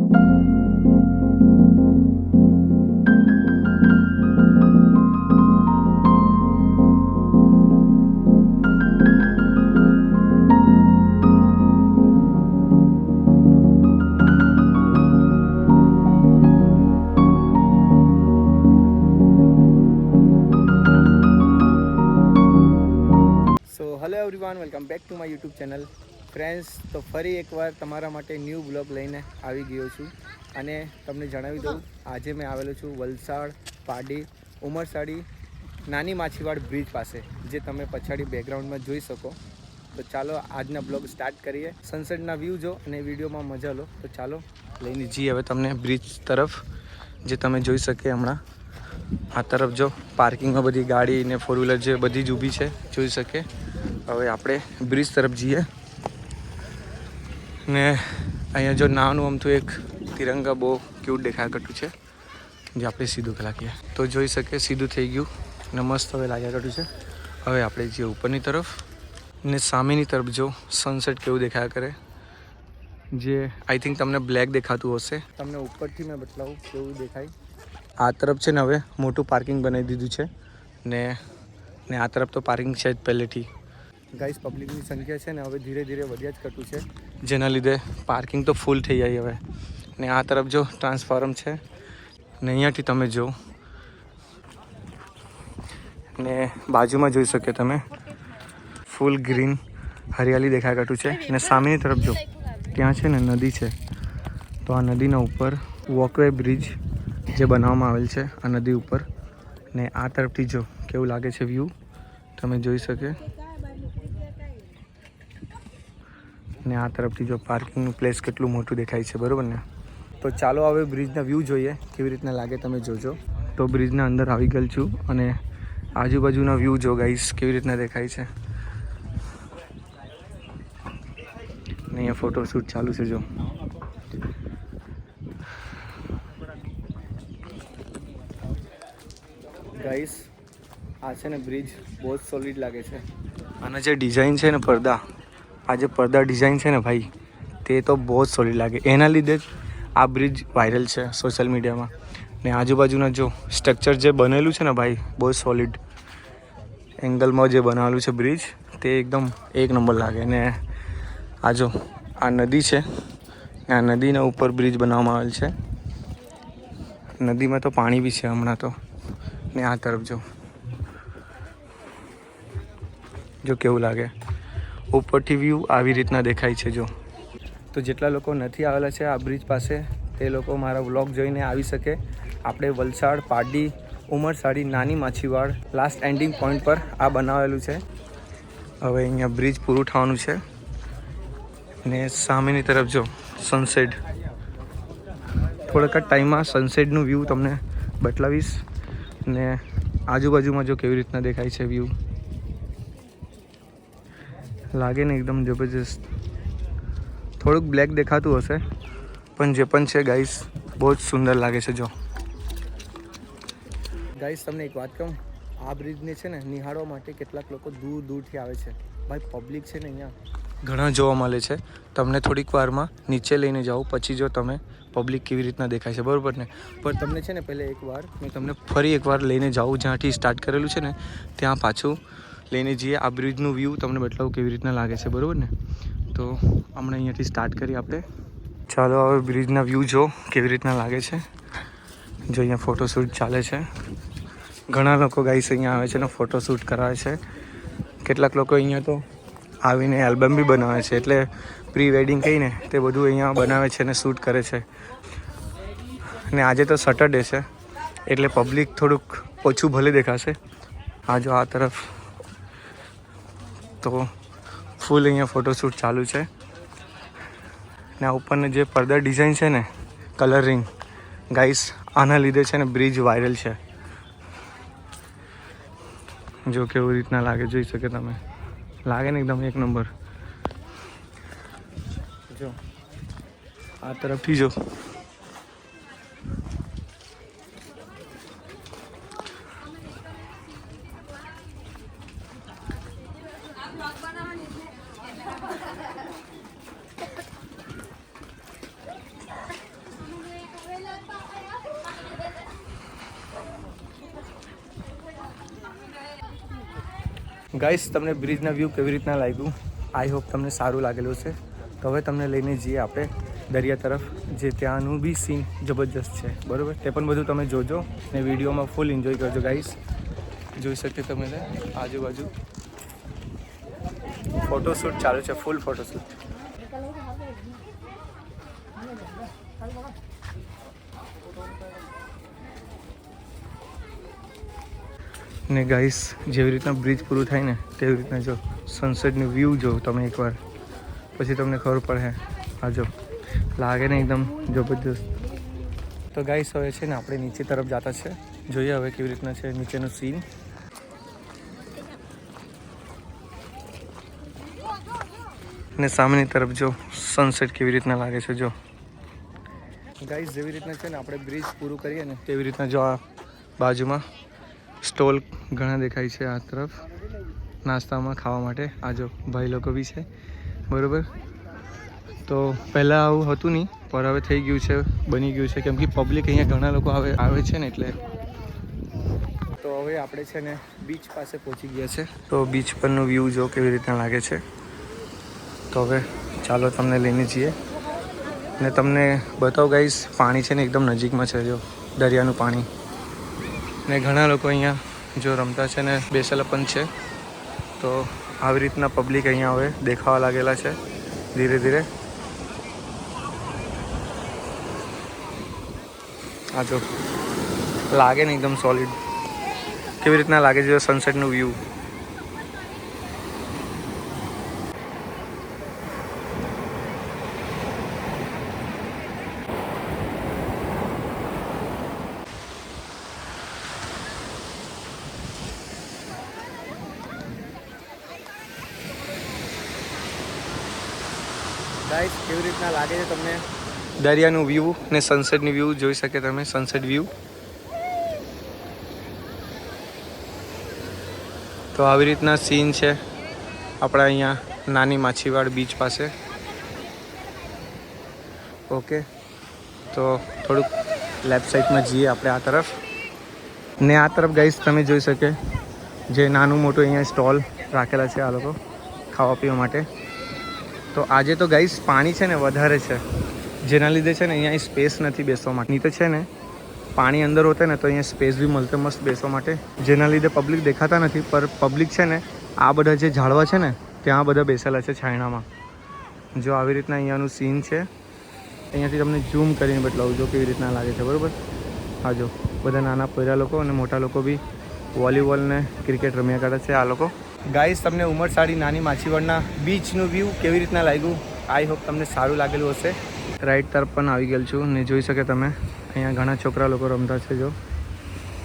Hello everyone, welcome back to my YouTube channel. Friends, તો ફરી એકવાર તમારા માટે ન્યૂ બ્લોગ લઈને આવી ગયો છું અને તમને જણાવી દઉં, આજે મેં આવેલો છું વલસાડ પાડી ઉમરસાડી નાની માછીવાડ બ્રિજ પાસે, જે તમે પછાડી બેકગ્રાઉન્ડમાં જોઈ શકો. તો ચાલો આજના બ્લોગ સ્ટાર્ટ કરીએ. સનસેટના વ્યૂ જો અને વિડીયોમાં મજા લો. તો ચાલો લઈને જઈએ હવે તમને બ્રિજ તરફ, જે તમે જોઈ શકે. હમણાં આ તરફ જો પાર્કિંગમાં બધી ગાડી ને ફોર વ્હીલર જે બધી જ ઊભી છે, જોઈ શકે. હવે આપણે બ્રિજ તરફ જઈએ ને અહીંયા જો નાનું અમથું એક તિરંગા બહુ ક્યુટ દેખાયા કરતું છે, જે આપણે સીધું લાગીએ તો જોઈ શકે. સીધું થઈ ગયું ને મસ્ત હવે લાગ્યા કરતું છે. હવે આપણે જઈએ ઉપરની તરફ ને સામેની તરફ જો સનસેટ કેવું દેખાયા કરે, જે આઈ થિંક તમને બ્લેક દેખાતું હશે. તમને ઉપરથી મેં બતાવું કેવું દેખાય. આ તરફ છે ને હવે મોટું પાર્કિંગ બનાવી દીધું છે ને આ તરફ તો પાર્કિંગ છે જ પહેલેથી. ગાઈસ, પબ્લિકની સંખ્યા છે ને હવે ધીરે ધીરે વધ્યા જ કરતું છે, જેના લીધે પાર્કિંગ તો ફૂલ થઈ જાય હવે. ને આ તરફ જો ટ્રાન્સફોર્મ છે ને અહીંયાથી તમે જો ને બાજુમાં જોઈ શકે તમે ફૂલ ગ્રીન હરિયાળી દેખાય કરતું છે. ને સામેની તરફ જો ત્યાં છે ને નદી છે, તો આ નદીના ઉપર વોકવે બ્રિજ જે બનાવવામાં આવેલ છે આ નદી ઉપર. ને આ તરફથી જો કેવું લાગે છે વ્યૂ, તમે જોઈ શકે. ને આ તરફથી જો પાર્કિંગનું પ્લેસ કેટલું મોટું દેખાય છે, બરાબર ને. તો ચાલો હવે બ્રિજના વ્યૂ જોઈએ કેવી રીતના લાગે, તમે જોજો. તો બ્રિજના અંદર આવી ગયેલ છું અને આજુબાજુના વ્યૂ જો ગાઈસ કેવી રીતના દેખાય છે. ને અહીંયા ફોટોશૂટ ચાલુ છે જો. ગાઈસ, આ છે ને બ્રિજ બહુ જ સોલિડ લાગે છે. આના જે ડિઝાઇન છે ને પડદા, આ જે પડદા ડિઝાઇન છે ને ભાઈ, તે તો બહુ જ સોલિડ લાગે. એના લીધે જ આ બ્રિજ વાયરલ છે સોશિયલ મીડિયામાં. ને આજુબાજુના જો સ્ટ્રક્ચર જે બનેલું છે ને ભાઈ, બહુ સોલિડ એંગલમાં જે બનાવેલું છે બ્રિજ, તે એકદમ એક નંબર લાગે. ને આ જો આ નદી છે, આ નદીના ઉપર બ્રિજ બનાવવામાં આવેલ છે. નદીમાં તો પાણી બી છે હમણાં તો. ને આ તરફ જો કેવું લાગે. ઉપરથી વ્યૂ આવી રીતના દેખાય છે જો. તો જેટલા લોકો નથી આવેલા છે આ બ્રિજ પાસે, તે લોકો મારા વ્લોગ જોઈને આવી શકે. આપણે વલસાડ પાડી ઉમરસાડી નાની માછીવાડ લાસ્ટ એન્ડિંગ પોઈન્ટ પર આ બનાવેલું છે. હવે અહીંયા બ્રિજ પૂરું થવાનું છે ને સામેની તરફ જો સનસેટ, થોડાક જ ટાઈમમાં સનસેટનું વ્યૂ તમને બતાવીશ. ને આજુબાજુમાં જો કેવી રીતના દેખાય છે વ્યૂ, લાગે ને એકદમ જબરજસ્ત. થોડુંક બ્લેક દેખાતું હશે, પણ જે પણ છે ગાઈસ બહુ જ સુંદર લાગે છે જો. ગાઈસ, તમને એક વાત કહું, આ બ્રિજને છે ને નિહાળવા માટે કેટલાક લોકો દૂર દૂરથી આવે છે. ભાઈ, પબ્લિક છે ને અહીંયા ઘણા જોવા મળે છે. તમને થોડીક વારમાં નીચે લઈને જાઓ, પછી જો તમે પબ્લિક કેવી રીતના દેખાય છે, બરાબર ને. પણ તમને છે ને પહેલાં એકવાર મેં તમને ફરી એકવાર લઈને જાઉં, જ્યાંથી સ્ટાર્ટ કરેલું છે ને ત્યાં પાછું લઈને જઈએ. આ બ્રિજનું વ્યૂ તમને બતાવું કેવી રીતના લાગે છે, બરાબર ને. તો હમણાં અહીંયાથી સ્ટાર્ટ કરીએ આપણે. ચાલો હવે બ્રિજના વ્યૂ જો કેવી રીતના લાગે છે. જો અહીંયા ફોટોશૂટ ચાલે છે. ઘણા લોકો ગાઈસ અહીંયા આવે છે ને ફોટોશૂટ કરાવે છે. કેટલાક લોકો અહીંયા તો આવીને એલ્બમ બી બનાવે છે, એટલે પ્રી વેડિંગ કહીને તે બધું અહીંયા બનાવે છે અને શૂટ કરે છે. ને આજે તો સેટરડે છે, એટલે પબ્લિક થોડુંક ઓછું ભલે દેખાશે. આ જો આ તરફ તો ફૂલ અહીંયા ફોટોશૂટ ચાલુ છે. ને આ ઉપરને જે પડદા ડિઝાઇન છે ને કલરિંગ, ગાઈસ આના લીધે છે ને બ્રિજ વાયરલ છે. જો કેવી રીતના લાગે, જોઈ શકે તમે. લાગે ને એકદમ એક નંબર. જો આ તરફથી જો ગાઈસ તમને બ્રિજના વ્યૂ કેવી રીતના લાગ્યું? આઈ હોપ તમને સારું લાગેલું છે. તો હવે તમને લઈને જઈએ આપણે દરિયા તરફ, જે ત્યાંનું બી સીન જબરજસ્ત છે, બરાબર? તે પણ બધું તમે જોજો ને વિડીયોમાં ફૂલ એન્જોય કરજો ગાઈસ. જોઈ શકીએ તમે આજુબાજુ ફોટોશૂટ ચાલુ છે, ફૂલ ફોટોશૂટ. ને ગાઈસ જેવી રીતના બ્રિજ પૂરું થાય ને તેવી રીતના જો સનસેટનું વ્યૂ જો તમે એકવાર, પછી તમને ખબર પડે. આ જો લાગે ને એકદમ જબરજસ્ત. તો ગાઈસ હવે છે ને આપણે નીચે તરફ જતા છે. જોઈએ હવે કેવી રીતના છે નીચેનું સીન. ને સામેની તરફ જો સનસેટ કેવી રીતના લાગે છે. જો ગાઈસ જેવી રીતના છે ને આપણે બ્રિજ પૂરું કરીએ ને તેવી રીતના જો આ બાજુમાં સ્ટોલ ઘણા દેખાય છે આ તરફ નાસ્તામાં ખાવા માટે. આ જો ભાઈ લોકો બી છે, બરાબર? તો પહેલાં આવું હતું નહીં, પણ હવે થઈ ગયું છે, બની ગયું છે, કેમ કે પબ્લિક અહીંયા ઘણા લોકો આવે છે ને એટલે. તો હવે આપણે છે ને બીચ પાસે પહોંચી ગયા છે. તો બીચ પરનું વ્યૂ જો કેવી રીતના લાગે છે. તો હવે ચાલો તમને લઈને જઈએ ને તમને બતાવો ગાઈસ. પાણી છે ને એકદમ નજીકમાં છે, જો દરિયાનું પાણી. ને ઘણા લોકો અહીંયા જો રમતા છે ને બેસેલા પણ છે. તો આવી રીતના પબ્લિક અહીંયા હવે દેખાવા લાગેલા છે ધીરે ધીરે. આ જો લાગે ને એકદમ સોલિડ. કેવી રીતના લાગે છે સનસેટનું વ્યૂ. ગાઈસ કેવી રીતના લાગે છે તમને દરિયાનું વ્યૂ ને સનસેટની વ્યૂ? જોઈ શકે તમે સનસેટ વ્યૂ. તો આવી રીતના સીન છે આપણા અહીંયા નાની માછીવાડ બીચ પાસે. ઓકે, તો થોડુંક લેફ્ટ સાઈડમાં જઈએ આપણે આ તરફ. ને આ તરફ ગાઈસ તમે જોઈ શકે જે નાનું મોટું અહીંયા સ્ટોલ રાખેલા છે આ લોકો ખાવા પીવા માટે. તો આજે તો ગાઈસ પાણી છે ને વધારે છે, જેના લીધે છે ને અહીંયા સ્પેસ નથી બેસવા માટે. નહીં તો છે ને પાણી અંદર હોતે ને તો અહીંયા સ્પેસ બી મળતે મસ્ત બેસવા માટે, જેના લીધે પબ્લિક દેખાતા નથી. પર પબ્લિક છે ને આ બધા જે ઝાડવા છે ને ત્યાં બધા બેસેલા છે છાયણામાં. જો આવી રીતના અહીંયાનું સીન છે. અહીંયાથી તમને ઝૂમ કરીને બતાવું જો કેવી રીતના લાગે છે, બરાબર? હા જો બધા નાના પોયરા લોકો અને મોટા લોકો બી વોલીબોલ ને ક્રિકેટ રમ્યા કરે છે આ લોકો. ગાઈસ તમને ઉમરસાડી નાની માછીવાડના બીચનું વ્યૂ કેવી રીતના લાગ્યું? આઈ હોપ તમને સારું લાગેલું હશે. રાઈટ તરફ પણ આવી ગયેલું છું ને જોઈ શકે તમે અહીંયા ઘણા છોકરા લોકો રમતા છે જો.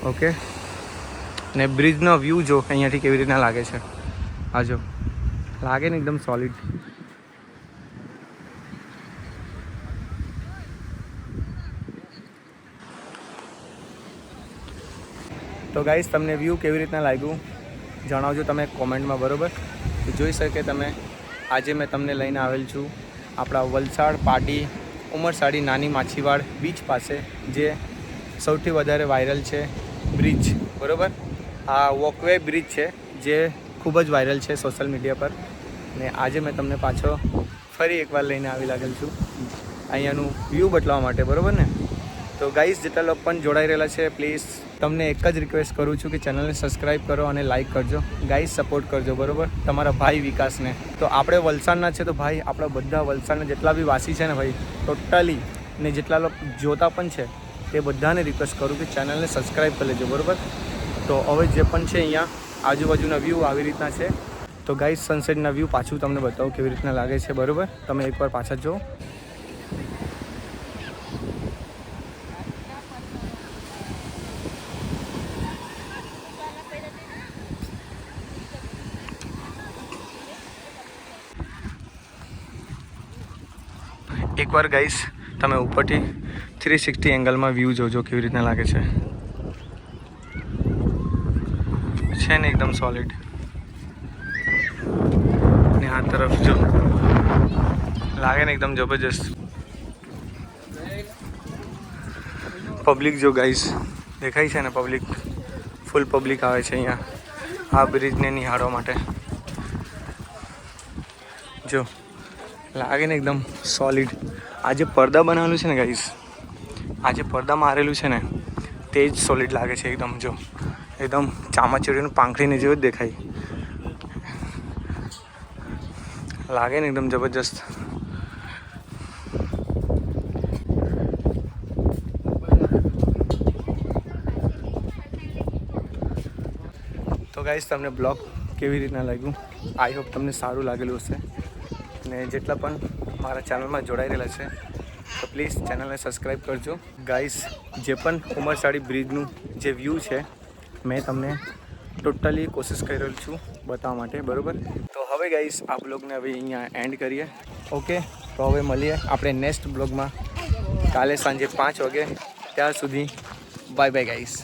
ઓકે, ને બ્રિજનો વ્યૂ જો અહીંયાથી કેવી રીતના લાગે છે. આ જો લાગે ને એકદમ સોલિડ. તો ગાઈસ તમને વ્યૂ કેવી રીતના લાગ્યું જણાવજો તમે કોમેન્ટમાં, બરાબર? જોઈ શકે તમે આજે મેં તમને લઈને આવેલ છું આપણા વલસાડ પાટી ઉમરસાડી નાની માછીવાડ બીચ પાસે, જે સૌથી વધારે વાયરલ છે બ્રિજ, બરાબર? આ વોકવે બ્રિજ છે જે ખૂબ જ વાયરલ છે સોશિયલ મીડિયા પર. ને આજે મેં તમને પાછો ફરી એકવાર લઈને આવી લાગેલ છું અહીંયાનું વ્યૂ બતાવવા માટે, બરાબર ને? તો ગાઈસ જેટલા લોકો પણ જોડાઈ રહેલા છે, પ્લીઝ તમને એક જ રિક્વેસ્ટ કરું છું કે ચેનલને સબસ્ક્રાઈબ કરો અને લાઇક કરજો. ગાઈસ સપોર્ટ કરજો, બરાબર? તમારા ભાઈ વિકાસને. તો આપણે વલસાડના છે તો ભાઈ આપણા બધા વલસાડના જેટલા બી વાસી છે ને ભાઈ ટોટલી, ને જેટલા લોકો જોતા પણ છે તે બધાને રિક્વેસ્ટ કરું કે ચેનલને સબસ્ક્રાઈબ કરી લેજો, બરાબર? તો હવે જે પણ છે અહીંયા આજુબાજુના વ્યૂ આવી રીતના છે. તો ગાઈસ સનસેટના વ્યૂ પાછું તમને બતાવું કેવી રીતના લાગે છે, બરાબર? તમે એકવાર પાછા જુઓ. એકવાર ગાઈસ તમે ઉપરથી 360 એંગલમાં વ્યૂ જોજો કેવી રીતના લાગે છે ને એકદમ સોલિડ. ને આ તરફ જો લાગે ને એકદમ જબરજસ્ત. પબ્લિક જો ગાઈસ દેખાય છે ને, પબ્લિક ફૂલ પબ્લિક આવે છે અહીંયા આ બ્રિજને નિહાળવા માટે. જો લાગે ને એકદમ સોલિડ. આ જે પડદા બનાવેલું છે ને ગાઈસ, આ જે પડદા મારેલું છે ને તે જ સોલિડ લાગે છે એકદમ. જો એકદમ ચામાચીડીનું પાંખડીને જેવું જ દેખાય લાગે ને એકદમ જબરજસ્ત. તો ગાઈસ તમને બ્લોગ કેવી રીતના લાગ્યું? આઈ હોપ તમને સારું લાગેલું હશે. અને જેટલા પણ મારા ચેનલમાં જોડાઈ રહેલા છે તો પ્લીઝ ચેનલને સબસ્ક્રાઈબ કરજો. ગાઈસ જે પણ ઉમરસાડી બ્રિજનું જે વ્યૂ છે મેં તમને ટોટલી કોશિશ કરી રહ્યો છું બતાવવા માટે, બરાબર? તો હવે ગાઈસ આ બ્લોગને હવે અહીંયા એન્ડ કરીએ. ઓકે, તો હવે મળીએ આપણે નેક્સ્ટ બ્લોગમાં કાલે સાંજે 5 વાગે. ત્યાર સુધી બાય બાય ગાઈસ.